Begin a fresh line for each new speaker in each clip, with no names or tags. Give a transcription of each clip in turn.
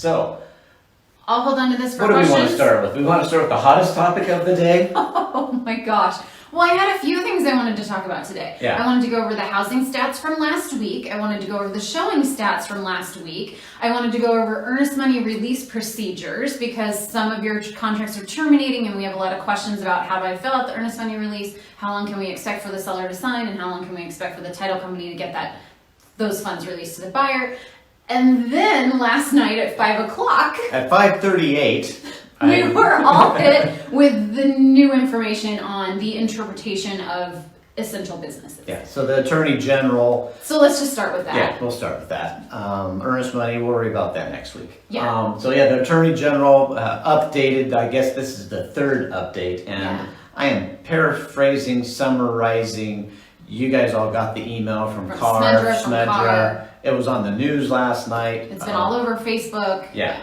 So,
I'll hold on to this for
what
questions.
do we want to start with? We want to start with the hottest topic of the day.
Oh my gosh. Well, I had a few things I wanted to talk about today.
Yeah.
I wanted to go over the housing stats from last week. I wanted to go over the showing stats from last week. I wanted to go over earnest money release procedures because some of your contracts are terminating and we have a lot of questions about how do I fill out the earnest money release, how long can we expect for the seller to sign, and how long can we expect for the title company to get those funds released to the buyer. And then last night at 5 o'clock,
At 5:38,
we were all hit with the new information on the interpretation of essential businesses.
Yeah, so the Attorney General,
So let's just start with that.
yeah, we'll start with that. Earnest money, we'll worry about that next week.
Yeah.
The Attorney General updated, I guess this is the third update, and
Yeah.
I am paraphrasing, summarizing. You guys all got the email from Carr,
Smedra, Carr.
It was on the news last night.
It's been all over Facebook.
Yeah.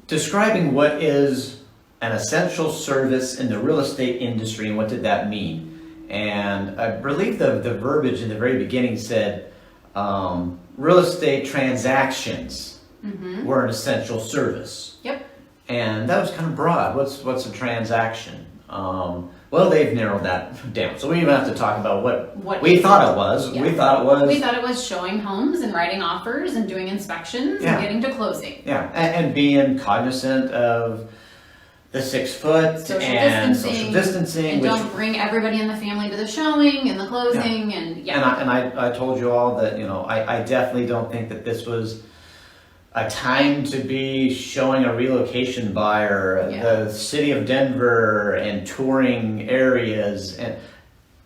Describing what is an essential service in the real estate industry and what did that mean. And I believe the verbiage in the very beginning said real estate transactions were an essential service.
Yep.
And that was kind of broad. What's a transaction? Well, they've narrowed that down. So we even have to talk about what we thought it was.
Yeah.
We thought it was
showing homes and writing offers and doing inspections
Yeah.
and getting to closing.
Yeah, and being cognizant of the 6 foot
Social
and
distancing,
social distancing.
And
which,
don't bring everybody in the family to the showing and the closing and yeah.
And I told you all that, I definitely don't think that this was a time to be showing a relocation buyer, the city of Denver and touring areas. And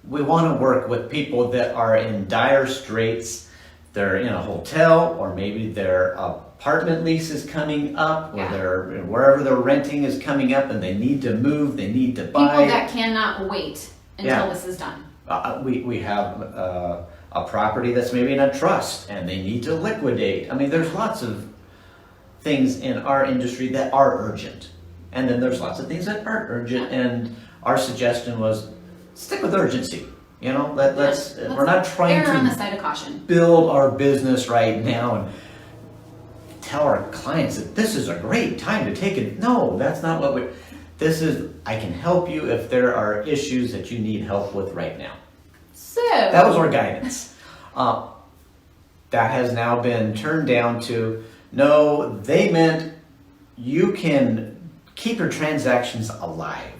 we want to work with people that are in dire straits. They're in a hotel, or maybe their apartment lease is coming up, or wherever they're renting is coming up, and they need to move, they need to buy.
People that cannot wait until this is done.
We have a property that's maybe in a trust, and they need to liquidate. I mean, there's lots of things in our industry that are urgent, and then there's lots of things that aren't urgent. And our suggestion was stick with urgency. Let's we're not trying
err on the
to
side of caution.
build our business right now and tell our clients that this is a great time to take it. No, that's not what this is. I can help you if there are issues that you need help with right now.
So
That was our guidance. That has now been turned down to, no, they meant you can keep your transactions alive.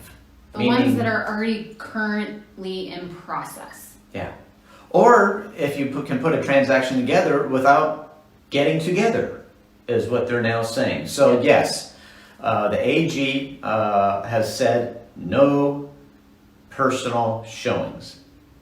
the ones that are already currently in process.
Yeah. Or if you can put a transaction together without getting together, is what they're now saying. So yes, the AG has said no personal showings,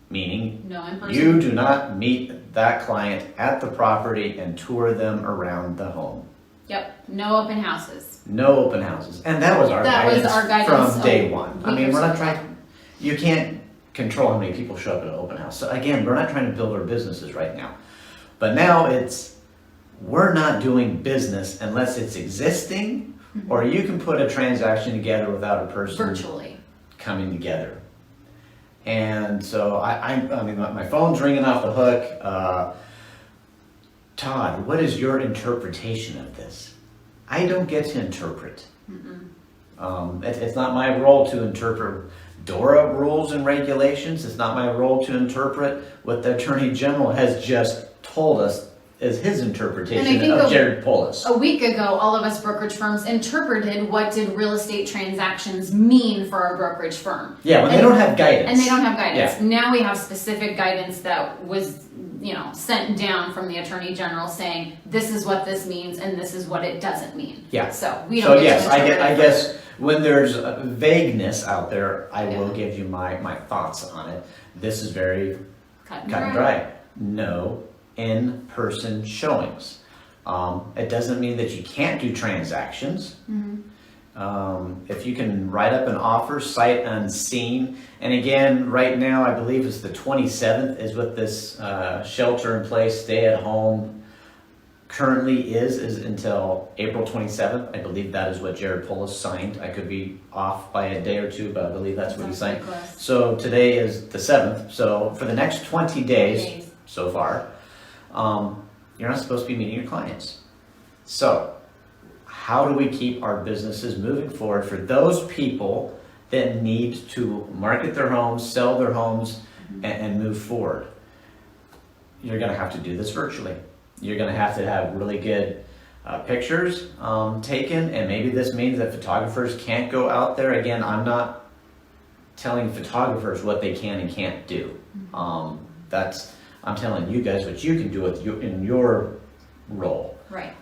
meaning
No in person.
you do not meet that client at the property and tour them around the home.
Yep. No open houses.
No open houses. And that was our guidance from day one. I mean, we're not trying, you can't control how many people show up at an open house. So again, we're not trying to build our businesses right now. But now we're not doing business unless it's existing, or you can put a transaction together without a person
Virtually.
coming together. And so I mean, my phone's ringing off the hook. Todd, what is your interpretation of this? I don't get to interpret. It's not my role to interpret DORA rules and regulations. It's not my role to interpret what the Attorney General has just told us is his interpretation of Jared Polis.
A week ago, all of us brokerage firms interpreted what did real estate transactions mean for our brokerage firm.
Yeah, when they don't have guidance.
And they don't have guidance.
Yeah.
Now we have specific guidance that was, sent down from the Attorney General saying, this is what this means and this is what it doesn't mean.
Yeah.
So we don't get to interpret
I
it
guess when there's vagueness out there, I will give you my thoughts on it. This is very
cut
and dry. No in-person showings. It doesn't mean that you can't do transactions. If you can write up an offer sight unseen, and again, right now I believe it's the 27th is what this shelter in place, stay at home currently is until April 27th. I believe that is what Jared Polis signed. I could be off by a day or two, but I believe that's what he signed. So today is the 7th. So for the next 20 days so far, you're not supposed to be meeting your clients. So how do we keep our businesses moving forward for those people that need to market their homes, sell their homes, and move forward? You're going to have to do this virtually. You're going to have really good pictures taken, and maybe this means that photographers can't go out there. Again, I'm not telling photographers what they can and can't do. I'm telling you guys what you can do in your role.
Right.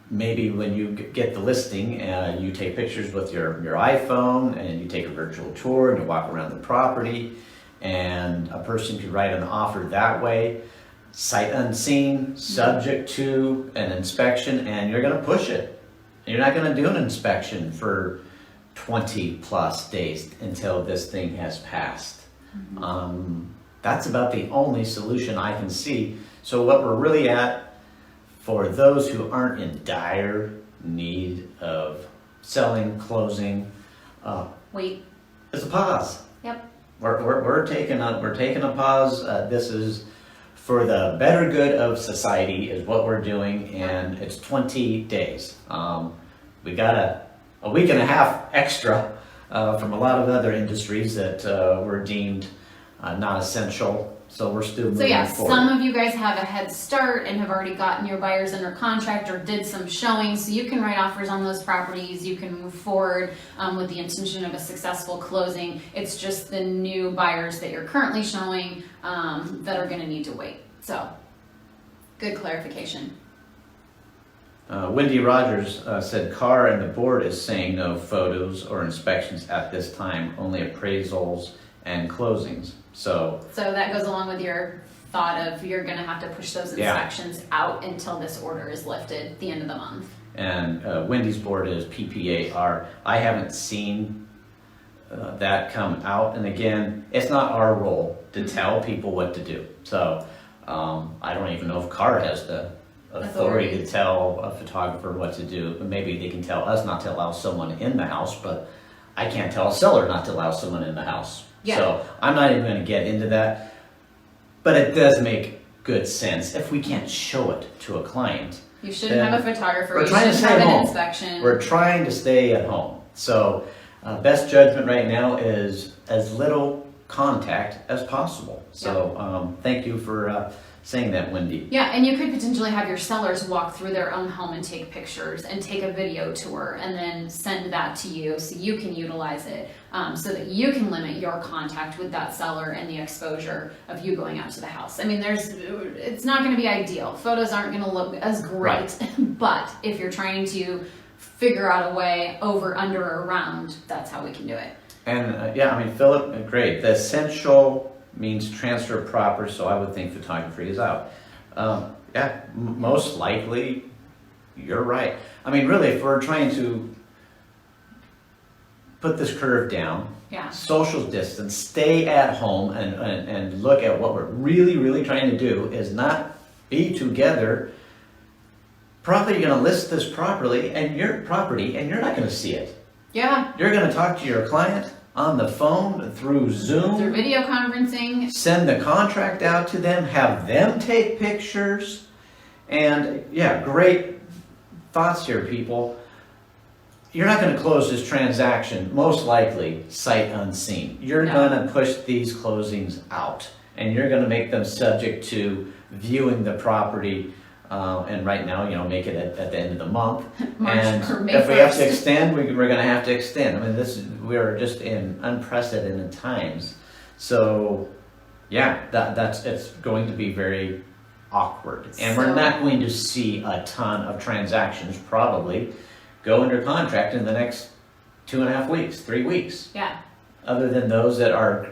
Maybe when you get the listing, you take pictures with your iPhone, and you take a virtual tour, and you walk around the property, and a person could write an offer that way, sight unseen, subject to an inspection, and you're going to push it. You're not going to do an inspection for 20 plus days until this thing has passed. That's about the only solution I can see. So what we're really at, for those who aren't in dire need of selling, closing,
Wait.
is a pause.
Yep.
We're taking a pause. This is for the better good of society is what we're doing, and it's 20 days. We got a week and a half extra from a lot of other industries that were deemed not essential. So we're still moving
So yeah,
forward.
some of you guys have a head start and have already gotten your buyers under contract or did some showing, so you can write offers on those properties. You can move forward with the intention of a successful closing. It's just the new buyers that you're currently showing that are going to need to wait. So, good clarification.
Wendy Rogers said Carr and the board is saying no photos or inspections at this time, only appraisals and closings. So
that goes along with your thought of you're going to have to push those inspections out until this order is lifted at the end of the month.
And Wendy's board is PPAR. I haven't seen that come out. And again, it's not our role to tell people what to do. So I don't even know if Carr has the authority to tell a photographer what to do. Maybe they can tell us not to allow someone in the house, but I can't tell a seller not to allow someone in the house.
Yeah.
So I'm not even going to get into that. But it does make good sense if we can't show it to a client.
You shouldn't have a photographer.
We're
You
trying to
shouldn't
stay
have
at
an
home.
inspection.
We're trying to stay at home. So best judgment right now is as little contact as possible. So thank you for saying that, Wendy.
Yeah, and you could potentially have your sellers walk through their own home and take pictures and take a video tour and then send that to you so you can utilize it so that you can limit your contact with that seller and the exposure of you going out to the house. I mean, it's not going to be ideal. Photos aren't going to look as great, but if you're trying to figure out a way over, under, or around, that's how we can do it.
And Philip, great. The essential means transfer proper, so I would think photography is out. Most likely, you're right. I mean, really, if we're trying to put this curve down, social distance, stay at home, and look at what we're really, really trying to do is not be together. Probably you're going to list this properly, and your property, and you're not going to see it.
Yeah.
You're going to talk to your client on the phone, through Zoom,
through video conferencing,
send the contract out to them, have them take pictures, and great thoughts here, people. You're not going to close this transaction, most likely, sight unseen. You're going to push these closings out, and you're going to make them subject to viewing the property. And right now, make it at the end of the month. And if we have to extend, we're going to have to extend. I mean, we're just in unprecedented times. So, it's going to be very awkward. And we're not going to see a ton of transactions probably go under contract in the next 2.5 weeks, 3 weeks.
Yeah.
Other than those that are,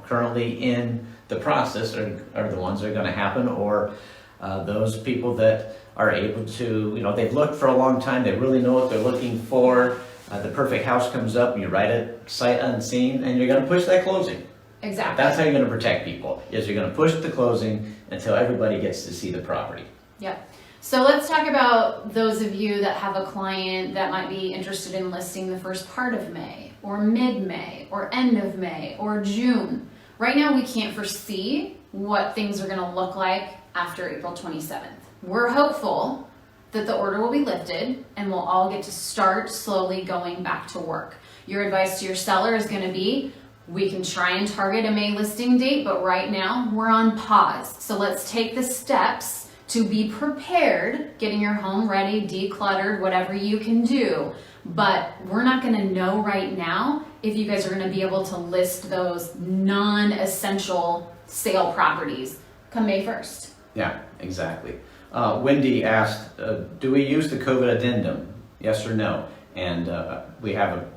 currently in the process are the ones that are going to happen, or those people that are able to, they've looked for a long time, they really know what they're looking for, the perfect house comes up, and you write it sight unseen, and you're going to push that closing.
Exactly.
That's how you're going to protect people, is you're going to push the closing until everybody gets to see the property.
Yep. So let's talk about those of you that have a client that might be interested in listing the first part of May, or mid-May, or end of May, or June. Right now we can't foresee what things are going to look like after April 27th. We're hopeful that the order will be lifted and we'll all get to start slowly going back to work. Your advice to your seller is going to be, we can try and target a May listing date, but right now we're on pause. So let's take the steps to be prepared, getting your home ready, decluttered, whatever you can do. But we're not going to know right now if you guys are going to be able to list those non-essential sale properties come May 1st.
Yeah, exactly. Wendy asked, do we use the COVID addendum? Yes or no? And we have a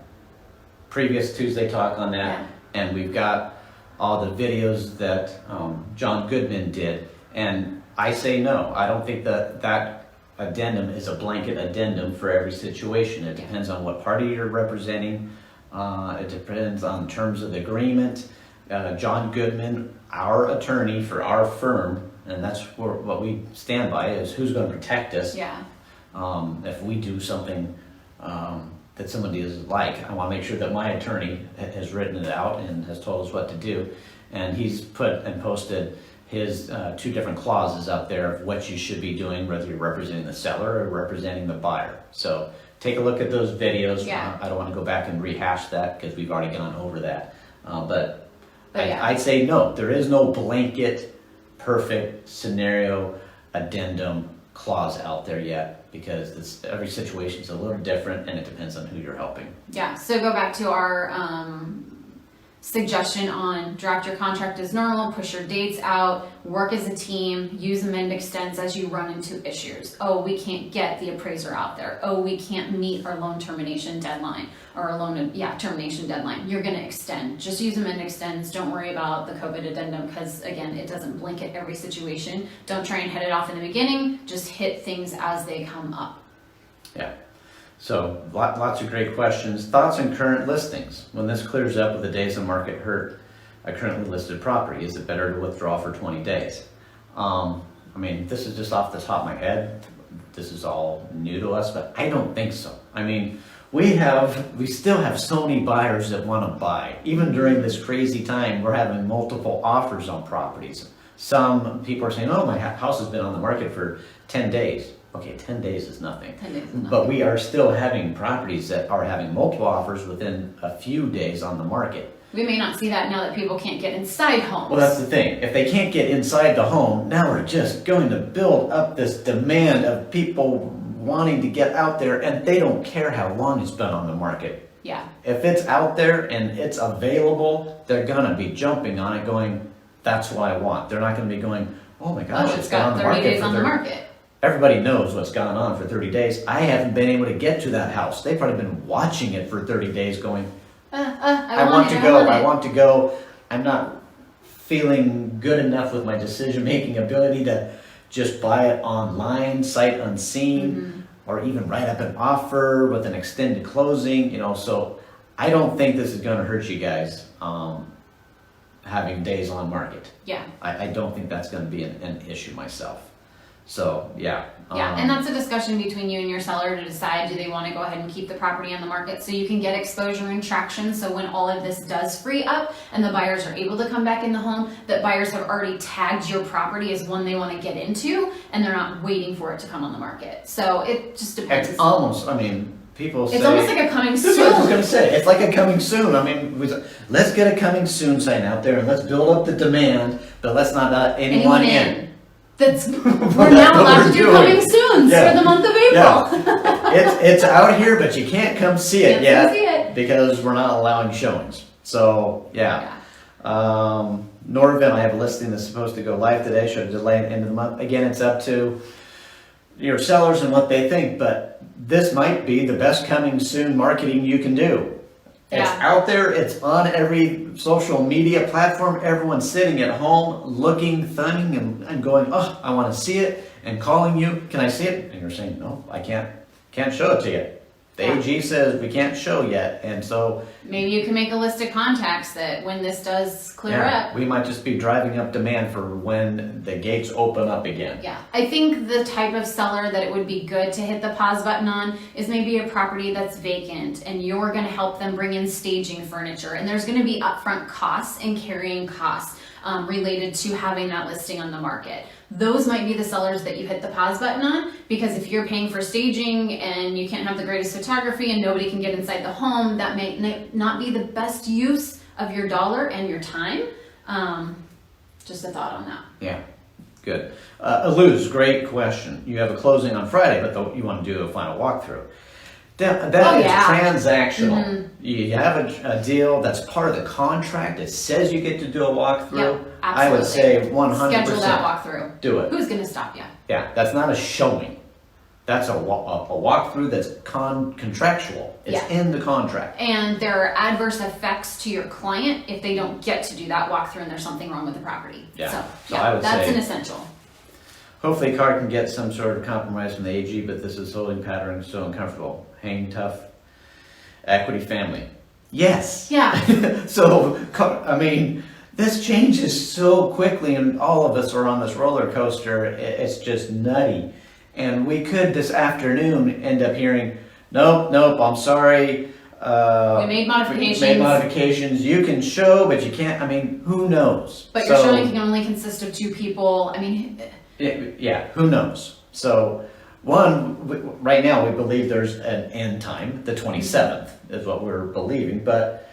previous Tuesday talk on that.
Yeah.
And we've got all the videos that John Goodman did. And I say no. I don't think that addendum is a blanket addendum for every situation. It depends on what party you're representing. It depends on terms of the agreement. John Goodman, our attorney for our firm, and that's what we stand by, is who's going to protect us.
Yeah.
If we do something that somebody doesn't like, I want to make sure that my attorney has written it out and has told us what to do. And he's put and posted his 2 different clauses out there of what you should be doing, whether you're representing the seller or representing the buyer. So take a look at those videos.
Yeah.
I don't want to go back and rehash that because we've already gone over that. But
yeah.
I'd say no, there is no blanket, perfect scenario addendum clause out there yet, because every situation is a little different and it depends on who you're helping.
Yeah, so go back to our suggestion on draft your contract as normal, push your dates out, work as a team, use amend extends as you run into issues. Oh, we can't get the appraiser out there. Oh, we can't meet our loan termination deadline or a termination deadline. You're going to extend. Just use amend extends. Don't worry about the COVID addendum because, again, it doesn't blanket every situation. Don't try and head it off in the beginning. Just hit things as they come up.
Yeah. So lots of great questions. Thoughts on current listings. When this clears up with the days on market hurt a currently listed property, is it better to withdraw for 20 days? I mean, this is just off the top of my head. This is all new to us, but I don't think so. I mean, we still have so many buyers that want to buy. Even during this crazy time, we're having multiple offers on properties. Some people are saying, oh, my house has been on the market for 10 days. Okay, 10 days is nothing.
10 days is nothing.
But we are still having properties that are having multiple offers within a few days on the market.
We may not see that now that people can't get inside homes.
Well, that's the thing. If they can't get inside the home, now we're just going to build up this demand of people wanting to get out there, and they don't care how long it's been on the market.
Yeah.
If it's out there and it's available, they're going to be jumping on it going, that's what I want. They're not going to be going, oh my gosh,
it's got 30 days on the market.
Everybody knows what's gone on for 30 days. I haven't been able to get to that house. They've probably been watching it for 30 days going, I want to go. I'm not feeling good enough with my decision-making ability to just buy it online, sight unseen, or even write up an offer with an extended closing, so I don't think this is going to hurt you guys having days on market.
Yeah.
I don't think that's going to be an issue myself. So, yeah.
Yeah, and that's a discussion between you and your seller to decide, do they want to go ahead and keep the property on the market so you can get exposure and traction, so when all of this does free up and the buyers are able to come back in the home, that buyers have already tagged your property as one they want to get into and they're not waiting for it to come on the market. So it just depends.
It's almost, people say...
It's almost like a coming soon.
That's what I was going to say. It's like a coming soon. Let's get a coming soon sign out there and let's build up the demand, but let's not let anyone in.
We're now allowed to do coming soons for the month of April.
Yeah. It's out here, but you can't come see it yet because we're not allowing showings. So, yeah. Norvin, I have a listing that's supposed to go live today. Should I delay it into the month? Again, it's up to your sellers and what they think, but this might be the best coming soon marketing you can do. It's out there. It's on every social media platform. Everyone's sitting at home looking, thumbing, and going, oh, I want to see it, and calling you, can I see it? And you're saying, no, I can't show it to you. The AG says we can't show yet, and so...
Maybe you can make a list of contacts that when this does clear up...
we might just be driving up demand for when the gates open up again.
Yeah, I think the type of seller that it would be good to hit the pause button on is maybe a property that's vacant, and you're going to help them bring in staging furniture, and there's going to be upfront costs and carrying costs related to having that listing on the market. Those might be the sellers that you hit the pause button on, because if you're paying for staging and you can't have the greatest photography and nobody can get inside the home, that may not be the best use of your dollar and your time. Just a thought on that.
Yeah, good. Luz, great question. You have a closing on Friday, but you want to do a final walkthrough. That is transactional.
Mm-hmm.
You have a deal that's part of the contract. It says you get to do a walkthrough.
Yep,
I would say 100%.
Schedule that walkthrough.
Do it.
Who's going to stop you?
Yeah, that's not a showing. That's a walkthrough that's contractual. It's in the contract.
And there are adverse effects to your client if they don't get to do that walkthrough and there's something wrong with the property.
Yeah.
So
I would
that's
say,
an essential.
Hopefully CAR can get some sort of compromise from the AG, but this is holding pattern so uncomfortable. Hang tough. Equity family. Yes.
Yeah.
So, I mean, this changes so quickly and all of us are on this roller coaster. It's just nutty. And we could this afternoon end up hearing, nope, I'm sorry.
We made modifications.
We made modifications. You can show, but you can't. I mean, who knows?
But your showing can only consist of 2 people. I mean,
yeah, who knows? So, right now we believe there's an end time. The 27th is what we're believing, but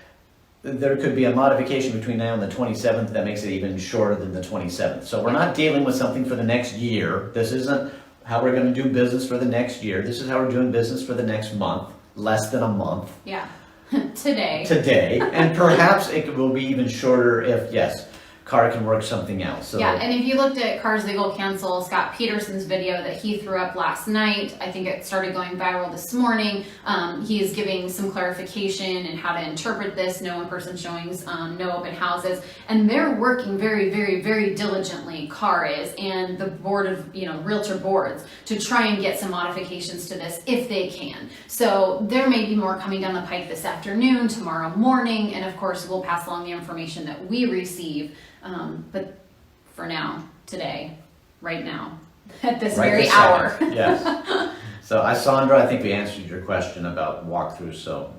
there could be a modification between now and the 27th that makes it even shorter than the 27th. So we're not dealing with something for the next year. This isn't how we're going to do business for the next year. This is how we're doing business for the next month, less than a month.
Yeah, today.
And perhaps it will be even shorter if, yes, CAR can work something out. So
yeah, and if you looked at CAR's legal counsel, Scott Peterson's video that he threw up last night, I think it started going viral this morning. He is giving some clarification and how to interpret this, no in-person showings, no open houses, and they're working very, very, very diligently, CAR is, and the board of, realtor boards, to try and get some modifications to this if they can. So there may be more coming down the pike this afternoon, tomorrow morning, and of course we'll pass along the information that we receive. But for now, today, right now, at this very hour.
Yes. So, Sandra, I think we answered your question about walkthroughs. So,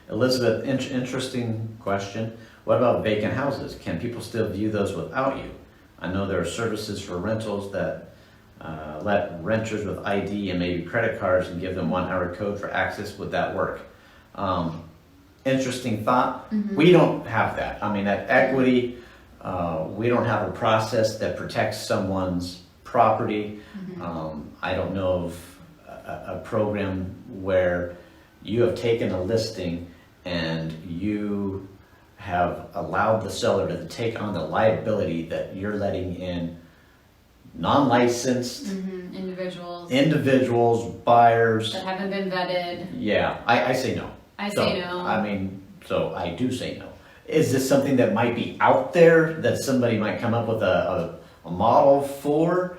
Elizabeth, interesting question. What about vacant houses? Can people still view those without you? I know there are services for rentals that let renters with ID and maybe credit cards and give them 1-hour code for access. Would that work? Interesting thought. Mm-hmm. We don't have that. I mean, at Equity, we don't have a process that protects someone's property. Mm-hmm. I don't know of a program where you have taken a listing and you have allowed the seller to take on the liability that you're letting in non-licensed individuals, buyers
that haven't been vetted.
Yeah, I say no.
I say no.
I mean, so I do say no. Is this something that might be out there that somebody might come up with a model for?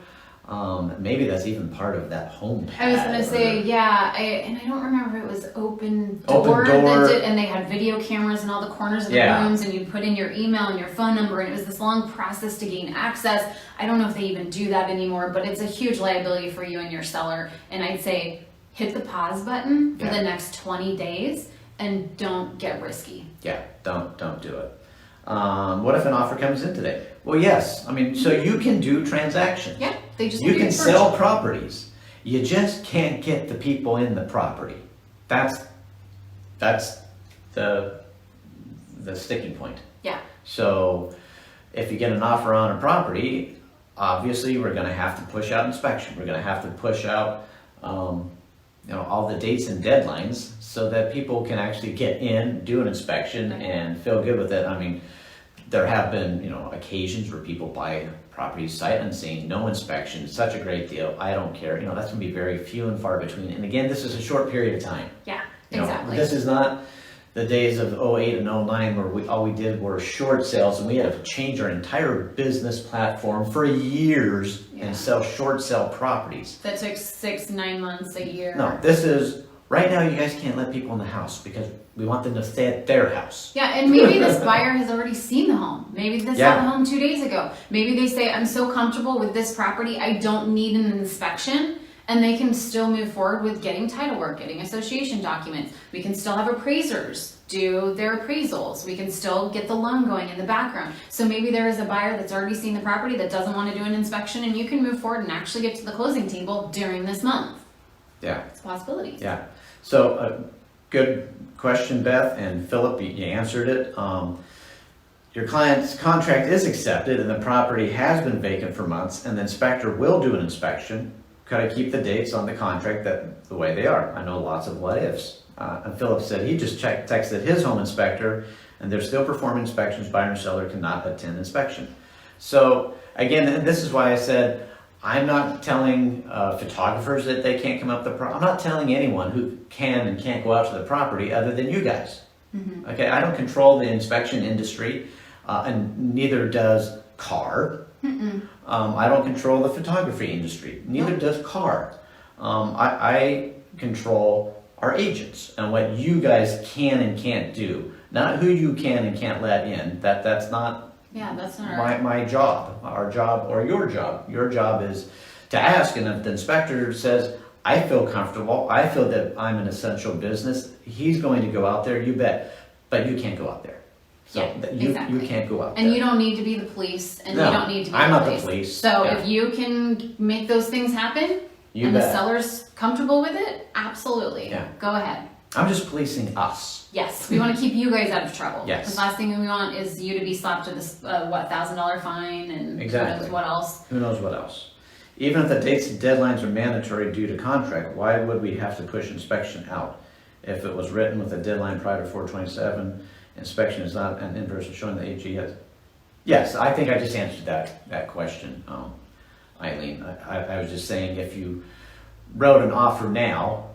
Maybe that's even part of that home pad.
I was going to say, yeah, I don't remember if it was Open Door. That did, and they had video cameras in all the corners of the rooms, and you put in your email and your phone number, and it was this long process to gain access. I don't know if they even do that anymore, but it's a huge liability for you and your seller. And I'd say hit the pause button for the next 20 days and don't get risky.
Yeah, don't do it. What if an offer comes in today? Well, yes. I mean, so you can do transactions.
Yeah, they just
you can sell properties. You just can't get the people in the property. That's the sticking point.
Yeah.
So if you get an offer on a property, obviously we're going to have to push out inspection. We're going to have to push out all the dates and deadlines so that people can actually get in, do an inspection, and feel good with it. I mean, there have been, occasions where people buy properties sight unseen, no inspection, such a great deal, I don't care. That's going to be very few and far between. And again, this is a short period of time.
Yeah, exactly.
This is not the days of 08 and 09 where all we did were short sales and we had to change our entire business platform for years and sell short sale properties.
That took 6-9 months, a year.
No, this is, right now you guys can't let people in the house because we want them to stay at their house.
Yeah, and maybe this buyer has already seen the home. Maybe they saw the home 2 days ago. Maybe they say, I'm so comfortable with this property, I don't need an inspection. And they can still move forward with getting title work, getting association documents. We can still have appraisers do their appraisals. We can still get the loan going in the background. So maybe there is a buyer that's already seen the property that doesn't want to do an inspection, and you can move forward and actually get to the closing table during this month.
Yeah.
It's a possibility.
Yeah. So good question, Beth, and Philip, you answered it. Your client's contract is accepted and the property has been vacant for months, and the inspector will do an inspection. Kind of keep the dates on the contract the way they are. I know lots of what ifs. And Philip said he just texted his home inspector, and they're still performing inspections. Buyer and seller cannot attend inspection. So again, this is why I said I'm not telling photographers that they can't come up the property. I'm not telling anyone who can and can't go out to the property other than you guys. Mm-hmm. Okay, I don't control the inspection industry, and neither does CAR. I don't control the photography industry. Neither does CAR. I control our agents and what you guys can and can't do, not who you can and can't let in. That's not my job, our job, or your job. Your job is to ask, and if the inspector says, I feel comfortable, I feel that I'm an essential business, he's going to go out there, you bet, but you can't go out there. So
exactly.
You can't go out there.
And you don't need to be the police, and
No,
you don't need to be
I'm
the
not
police.
the police.
So if you can make those things happen,
You
the
bet.
seller's comfortable with it, absolutely.
Yeah.
Go ahead.
I'm just policing us.
Yes, we want to keep you guys out of trouble.
Yes.
Because last thing we want is you to be slapped with this, $1,000 fine and
Exactly.
who knows what else.
Who knows what else? Even if the dates and deadlines are mandatory due to contract, why would we have to push inspection out? If it was written with a deadline prior to 4/27, inspection is not an in-person showing the AG has. Yes, I think I just answered that question, Eileen. I was just saying, if you wrote an offer now,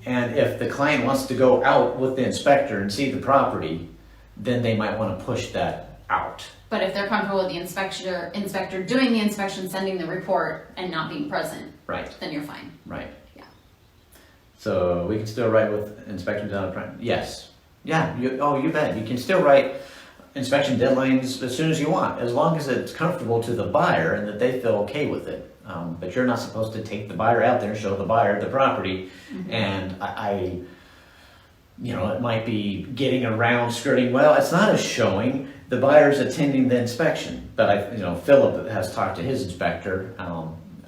and if the client wants to go out with the inspector and see the property, then they might want to push that out.
But if they're comfortable with the inspector doing the inspection, sending the report, and not being present,
Right.
then you're fine.
Right.
Yeah.
So we can still write with inspection deadline. Yes. Yeah. You bet. You can still write inspection deadlines as soon as you want, as long as it's comfortable to the buyer and that they feel okay with it. But you're not supposed to take the buyer out there and show the buyer the property. And I it might be getting around, skirting. Well, it's not a showing. The buyer's attending the inspection. But Philip has talked to his inspector.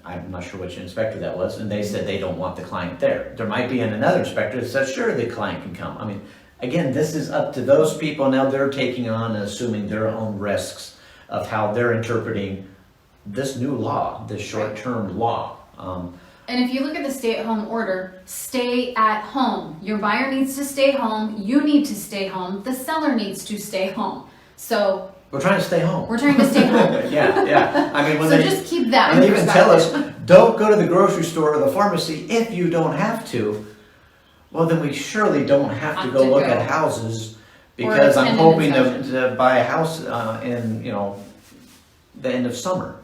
I'm not sure which inspector that was, and they said they don't want the client there. There might be another inspector that says, sure, the client can come. I mean, again, this is up to those people. Now they're taking on and assuming their own risks of how they're interpreting this new law, this short-term law.
And if you look at the stay-at-home order, stay at home. Your buyer needs to stay home. You need to stay home. The seller needs to stay home. So
We're trying to stay home.
we're trying to stay home.
Yeah. I mean, when
So
they
just keep that
when
in
they even tell
perspective.
us, don't go to the grocery store or the pharmacy if you don't have to. Well, then we surely don't have to go look at houses, because I'm
attend an
hoping
inspection.
to buy a house in the end of summer.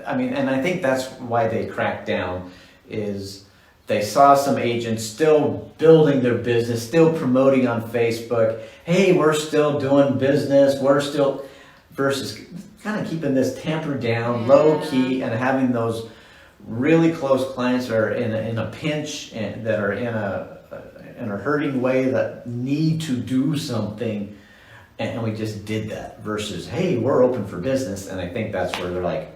I mean, and I think that's why they cracked down, is they saw some agents still building their business, still promoting on Facebook. Hey, we're still doing business. We're still, versus kind of keeping this tampered down, low key, and having those really close clients that are in a pinch and that are in a hurting way, that need to do something, and we just did that, versus, hey, we're open for business. And I think that's where they're like,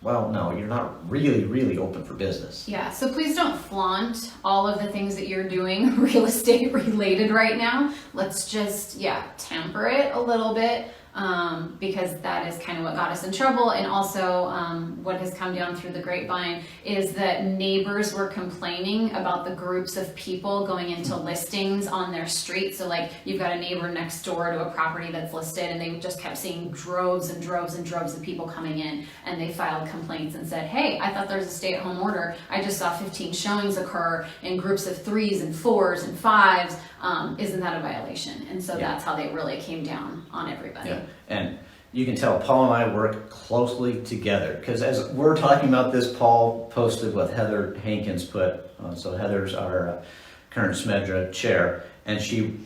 well, no, you're not really open for business.
Yeah, so please don't flaunt all of the things that you're doing real estate related right now. Let's just, temper it a little bit, because that is kind of what got us in trouble. And also what has come down through the grapevine is that neighbors were complaining about the groups of people going into listings on their street. So like, you've got a neighbor next door to a property that's listed, and they just kept seeing droves and droves and droves of people coming in, and they filed complaints and said, hey, I thought there was a stay-at-home order. I just saw 15 showings occur in groups of 3s and 4s and 5s. Isn't that a violation? And so that's how they really came down on everybody.
Yeah, and you can tell Paul and I work closely together, because as we're talking about this, Paul posted what Heather Hankins put. So Heather's our current SMEDRA chair, and she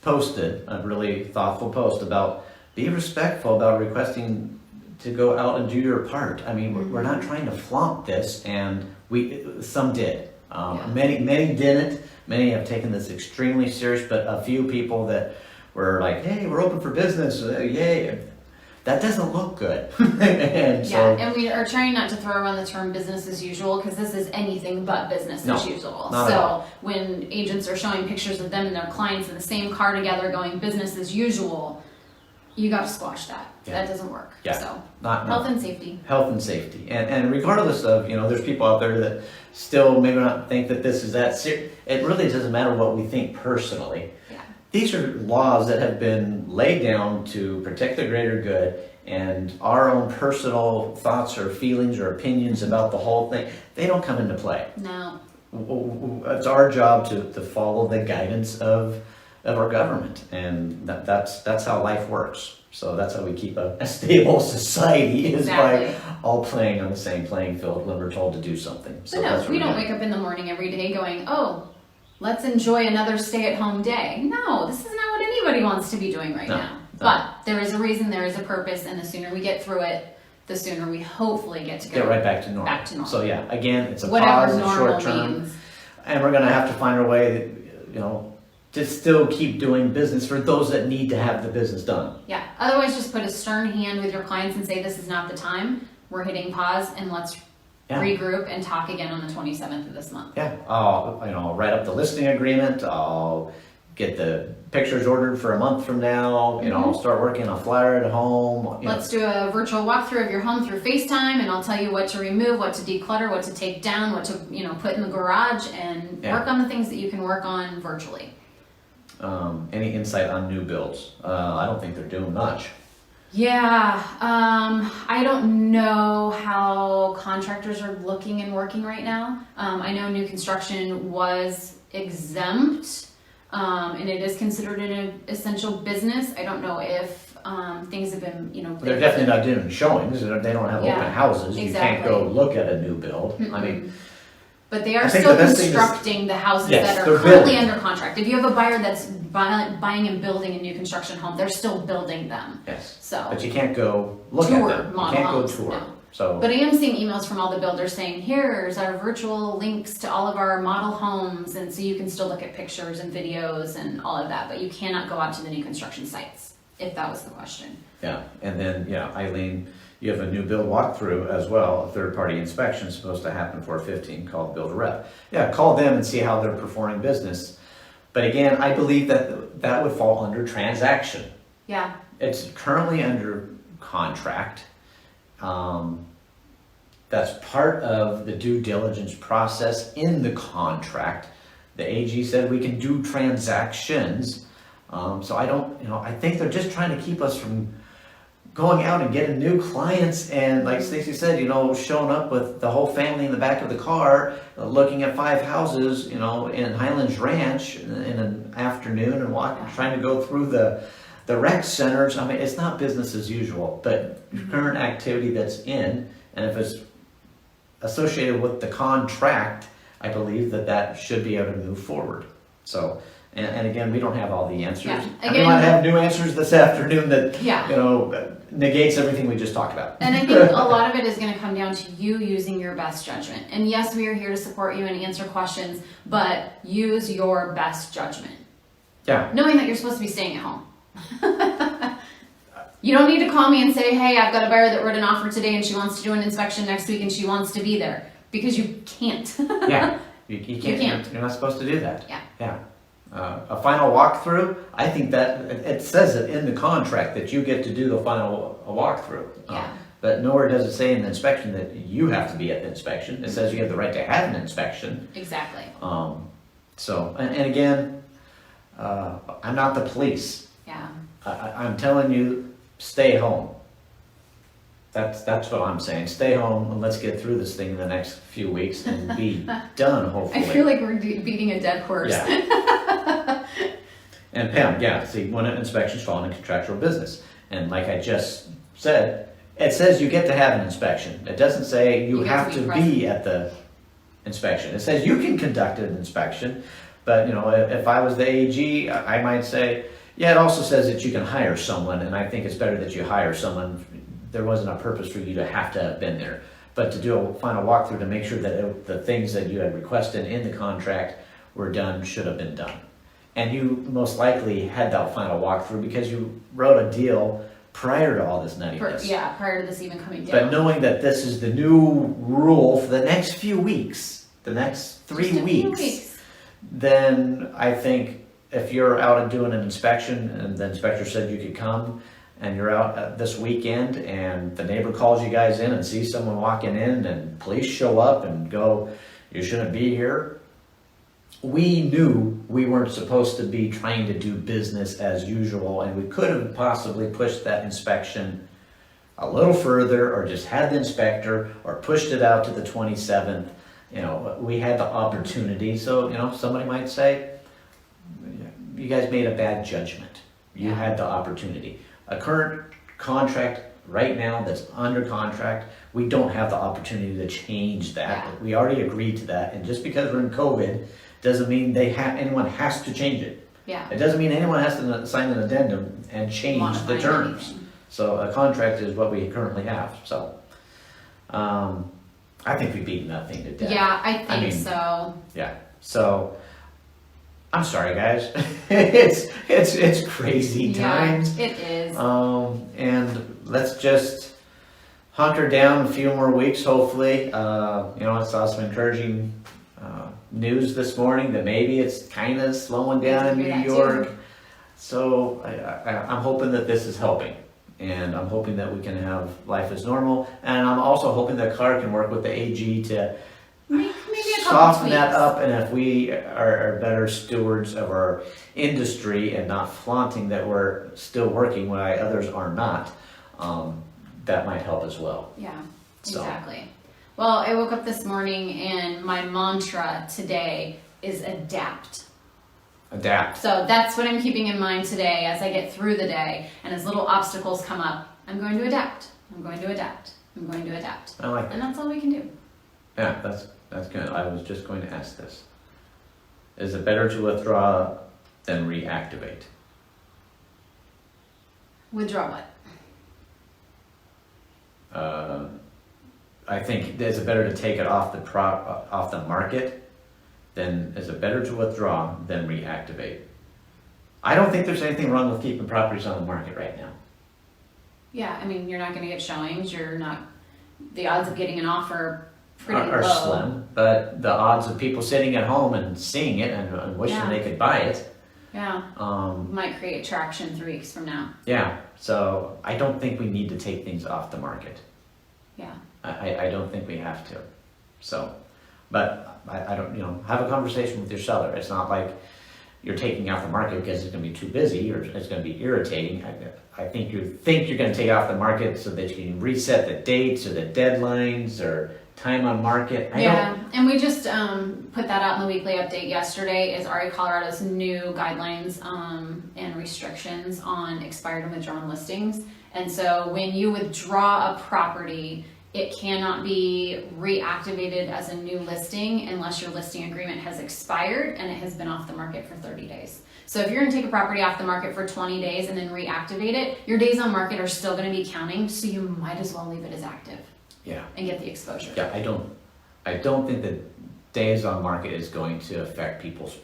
posted a really thoughtful post about be respectful about requesting to go out and do your part. I mean, we're not trying to flaunt this, and Some did.
Yeah.
Many didn't. Many have taken this extremely serious, but a few people that were like, "Hey, we're open for business, yay!" That doesn't look good. And so,
and we are trying not to throw around the term business as usual because this is anything but business as usual.
Not at all.
So when agents are showing pictures of them and their clients in the same car together going business as usual, you got to squash that.
Yeah.
That doesn't work.
Yeah.
So
not
health and safety.
Health and safety, and regardless of, there's people out there that still maybe not think that this is that serious. It really doesn't matter what we think personally.
Yeah.
These are laws that have been laid down to protect the greater good, and our own personal thoughts or feelings or opinions about the whole thing, they don't come into play.
No.
It's our job to follow the guidance of our government, and that's how life works. So that's how we keep a stable society, is by all playing on the same playing field when we're told to do something. So
But
that's
no, we don't wake up in the morning every day going, oh, let's enjoy another stay-at-home day. No, this is not what anybody wants to be doing right now. But there is a reason, there is a purpose, and the sooner we get through it, the sooner we hopefully get to go
get right back to normal.
Back to normal.
So yeah, again, it's a
Whatever
pause in
normal
short term,
means.
and we're going to have to find a way that, to still keep doing business for those that need to have the business done.
Yeah. Otherwise, just put a stern hand with your clients and say, this is not the time. We're hitting pause, and let's regroup and talk again on the 27th of this month.
Yeah, I'll write up the listing agreement. I'll get the pictures ordered for a month from now. I'll start working on a flyer at home.
Let's do a virtual walkthrough of your home through FaceTime, and I'll tell you what to remove, what to declutter, what to take down, what to put in the garage, and work on the things that you can work on virtually.
Any insight on new builds? I don't think they're doing much.
Yeah, I don't know how contractors are looking and working right now. I know new construction was exempt, and it is considered an essential business. I don't know if things have been,
They're definitely not doing showings. They don't have open houses.
Exactly.
You can't go look at a new build.
Mm-mm.
I mean,
but they are still constructing the houses that are currently under contract. If you have a buyer that's buying and building a new construction home, they're still building them.
Yes.
So,
but you can't go look at them. You
model
can't
homes,
go tour.
no.
So.
But I am seeing emails from all the builders saying, here's our virtual links to all of our model homes, and so you can still look at pictures and videos and all of that, but you cannot go out to the new construction sites, if that was the question.
Yeah, and then, Eileen, you have a new build walkthrough as well. A third-party inspection is supposed to happen for 15 called Builder Rep. Yeah, call them and see how they're performing business. But again, I believe that would fall under transaction.
Yeah.
It's currently under contract. That's part of the due diligence process in the contract. The AG said we can do transactions. So I think they're just trying to keep us from going out and getting new clients, and like Stacey said, showing up with the whole family in the back of the car, looking at 5 houses, in Highlands Ranch in an afternoon, and trying to go through the rec centers. I mean, it's not business as usual, but current activity that's in, and if it's associated with the contract, I believe that should be able to move forward. So. And again, we don't have all the answers.
Yeah.
We might have new answers this afternoon that negates everything we just talked about.
And I think a lot of it is going to come down to you using your best judgment. And yes, we are here to support you and answer questions, but use your best judgment.
Yeah.
Knowing that you're supposed to be staying at home. You don't need to call me and say, hey, I've got a buyer that wrote an offer today and she wants to do an inspection next week and she wants to be there. Because you can't.
Yeah. You can't. You're not supposed to do that.
Yeah.
Yeah. A final walkthrough, I think that it says it in the contract that you get to do the final walkthrough.
Yeah.
But nowhere does it say in the inspection that you have to be at the inspection. It says you have the right to have an inspection.
Exactly.
So, and again, I'm not the police.
Yeah.
I'm telling you, stay home. That's what I'm saying. Stay home and let's get through this thing in the next few weeks and be done, hopefully.
I feel like we're beating a dead horse.
Yeah. And Pam, see, when an inspection's falling in contractual business. And like I just said, it says you get to have an inspection. It doesn't say you have to be at the inspection. It says you can conduct an inspection, but if I was the AG, I might say, it also says that you can hire someone, and I think it's better that you hire someone. There wasn't a purpose for you to have been there. but to do a final walkthrough to make sure that the things that you had requested in the contract were done, should have been done. And you most likely had that final walkthrough because you wrote a deal prior to all this nuttiness.
Prior to this even coming down.
But knowing that this is the new rule for the next few weeks, the next 3 weeks, then I think if you're out and doing an inspection and the inspector said you could come, and you're out this weekend and the neighbor calls you guys in and sees someone walking in and police show up and go, you shouldn't be here. We knew we weren't supposed to be trying to do business as usual, and we could have possibly pushed that inspection a little further, or just had the inspector, or pushed it out to the 27th. We had the opportunity. So, somebody might say, you guys made a bad judgment. You had the opportunity. A current contract right now that's under contract, we don't have the opportunity to change that.
Yeah.
We already agreed to that, and just because we're in COVID doesn't mean anyone has to change it.
Yeah.
It doesn't mean anyone has to sign an addendum and change the terms.
Anything.
So a contract is what we currently have. So I think we've beaten that thing to death.
Yeah, I think so.
Yeah. So I'm sorry, guys. it's crazy times.
Yeah, it is.
And let's just hunker down a few more weeks, hopefully. I saw some encouraging news this morning that maybe it's kind of slowing down in New York. So I'm hoping that this is helping. And I'm hoping that we can have life as normal. And I'm also hoping that Clark can work with the AG to
maybe
soften that up, and if we are better stewards of our industry and not flaunting that we're still working while others are not, that might help as well.
Yeah,
So.
exactly. Well, I woke up this morning and my mantra today is adapt.
Adapt.
So that's what I'm keeping in mind today as I get through the day, and as little obstacles come up, I'm going to adapt. I'm going to adapt. I'm going to adapt.
I like that.
And that's all we can do.
Yeah, that's good. I was just going to ask this. Is it better to withdraw than reactivate?
Withdraw what?
I think is it better to take it off the market than is it better to withdraw than reactivate? I don't think there's anything wrong with keeping properties on the market right now.
Yeah, I mean, you're not going to get showings. The odds of getting an offer pretty
are
low.
slim, but the odds of people sitting at home and seeing it and wishing they could buy it.
Yeah. Might create traction 3 weeks from now.
Yeah. So I don't think we need to take things off the market.
Yeah.
I don't think we have to. So, but I don't, have a conversation with your seller. It's not like you're taking off the market because it's going to be too busy or it's going to be irritating. I think you're going to take off the market so that you can reset the dates or the deadlines or time on market.
And we just put that out in the weekly update yesterday is RA Colorado's new guidelines and restrictions on expired and withdrawn listings. And so when you withdraw a property, it cannot be reactivated as a new listing unless your listing agreement has expired and it has been off the market for 30 days. So if you're going to take a property off the market for 20 days and then reactivate it, your days on market are still going to be counting, so you might as well leave it as active.
Yeah.
And get the exposure.
Yeah, I don't think that days on market is going to affect people's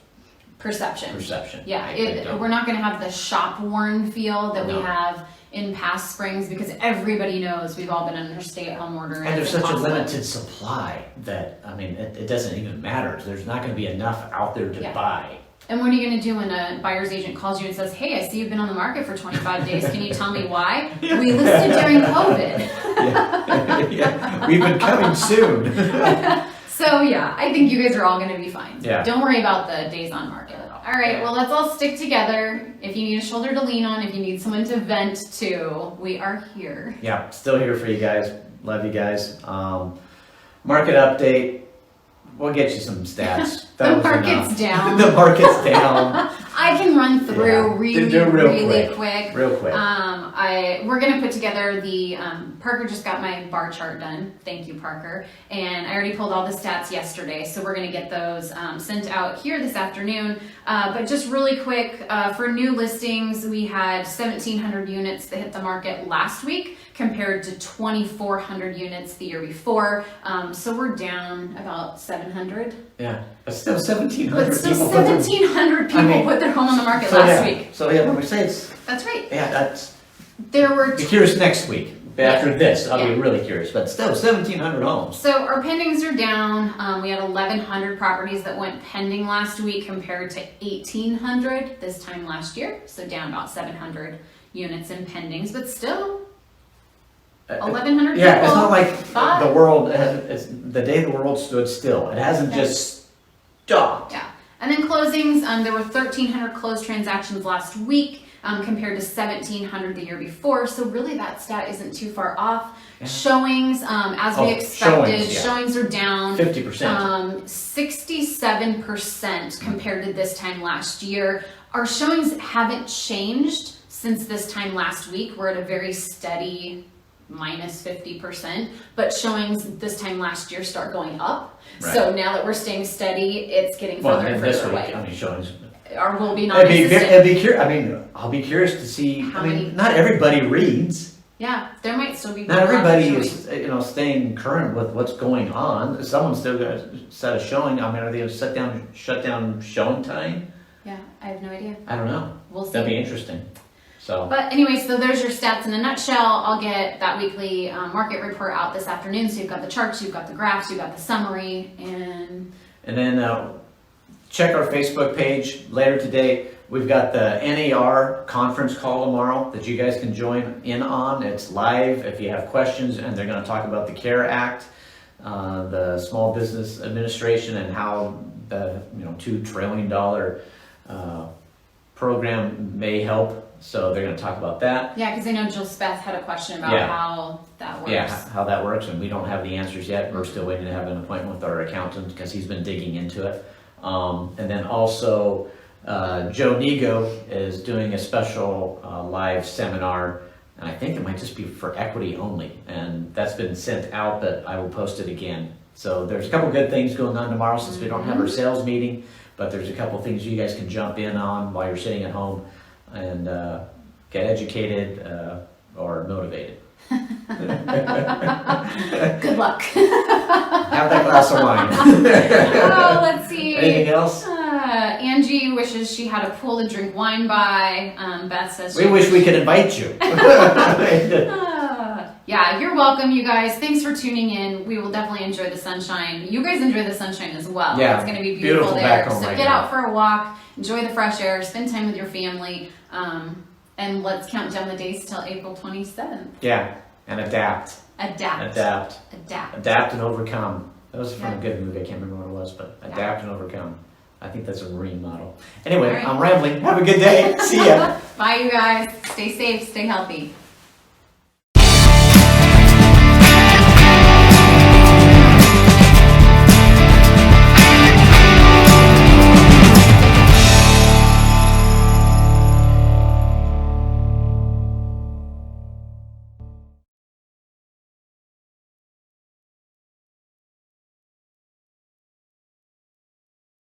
perception.
Yeah.
We're not going to have the shop worn feel that we have in past springs because everybody knows we've all been under stay-at-home order.
And there's such a limited supply that, it doesn't even matter. There's not going to be enough out there to buy.
And what are you going to do when a buyer's agent calls you and says, hey, I see you've been on the market for 25 days. Can you tell me why? We listed during COVID.
Yeah. We've been coming soon.
So yeah, I think you guys are all going to be fine.
Yeah.
Don't worry about the days on market. All right, well, let's all stick together. If you need a shoulder to lean on, if you need someone to vent to, we are here.
Yeah, still here for you guys. Love you guys. Market update. We'll get you some stats.
The market's down.
The market's down.
I can run through really quick.
Real quick.
We're gonna put together the Parker just got my bar chart done. Thank you, Parker. And I already pulled all the stats yesterday, so we're gonna get those sent out here this afternoon. But just really quick, for new listings, we had 1,700 units that hit the market last week, compared to 2,400 units the year before. So we're down about 700.
Yeah, but still 1,700
But still
people.
1,700 people put their home on the market last week.
So yeah, when we say it's,
That's right.
yeah, that's,
There were
be curious next week. After this, I'll be
Yeah.
really curious, but still 1,700 homes.
So our pendings are down. We had 1,100 properties that went pending last week compared to 1,800 this time last year. So down about 700 units in pendings, but still 1,100
Yeah,
people.
it's not like
thought-
the world, it's the day the world stood still. It hasn't just stopped.
Yeah. And then closings, there were 1,300 closed transactions last week compared to 1,700 the year before. So really that stat isn't too far off.
Yeah.
Showings, as we expected,
showings, yeah.
showings are down
50%.
67% compared to this time last year. Our showings haven't changed since this time last week. We're at a very steady minus 50%, but showings this time last year start going up.
Right.
So now that we're staying steady, it's getting
Well,
further and
and this
further
week,
away.
I mean, showings.
Or will be
It'd
non-existent.
be curious. I mean, I'll be curious to see.
How
I mean,
many-
not everybody reads.
Yeah, there might still be.
Not
people out there
everybody
showing.
is, staying current with what's going on. Someone's still got to set a showing. I mean, are they going to shut down showing time?
Yeah, I have no idea.
I don't know.
We'll see.
That'd be interesting. So.
But anyway, so there's your stats in a nutshell. I'll get that weekly market report out this afternoon. So you've got the charts, you've got the graphs, you've got the summary, and
then check our Facebook page later today. We've got the NAR conference call tomorrow that you guys can join in on. It's live if you have questions, and they're going to talk about the CARE Act, the Small Business Administration, and how the $2 trillion program may help. So they're going to talk about that.
yeah, because I know Jill Speth had a question about
Yeah.
how that works.
Yeah, how that works, and we don't have the answers yet. We're still waiting to have an appointment with our accountant because he's been digging into it. And then also, Joe Nego is doing a special live seminar, and I think it might just be for equity only. And that's been sent out, but I will post it again. So there's a couple good things going on tomorrow since we don't have our sales meeting, but there's a couple things you guys can jump in on while you're sitting at home and get educated or motivated.
Good luck.
Have that glass of wine.
Oh, let's see.
Anything else?
Angie wishes she had a pool to drink wine by. Beth says
We wish we could invite you.
Yeah, you're welcome, you guys. Thanks for tuning in. We will definitely enjoy the sunshine. You guys enjoy the sunshine as well.
Yeah,
It's going to be
beautiful
beautiful
back
there.
home
So
right
get
now.
out for a walk, enjoy the fresh air, spend time with your family, and let's count down the days till April 27th.
Yeah, and adapt.
Adapt.
Adapt and overcome. That was from
Yeah.
a good movie. I can't remember what it was, but adapt and overcome. I think that's a Marine model. Anyway,
All right.
I'm rambling. Have a good day. See ya.
Bye, you guys. Stay safe, stay healthy.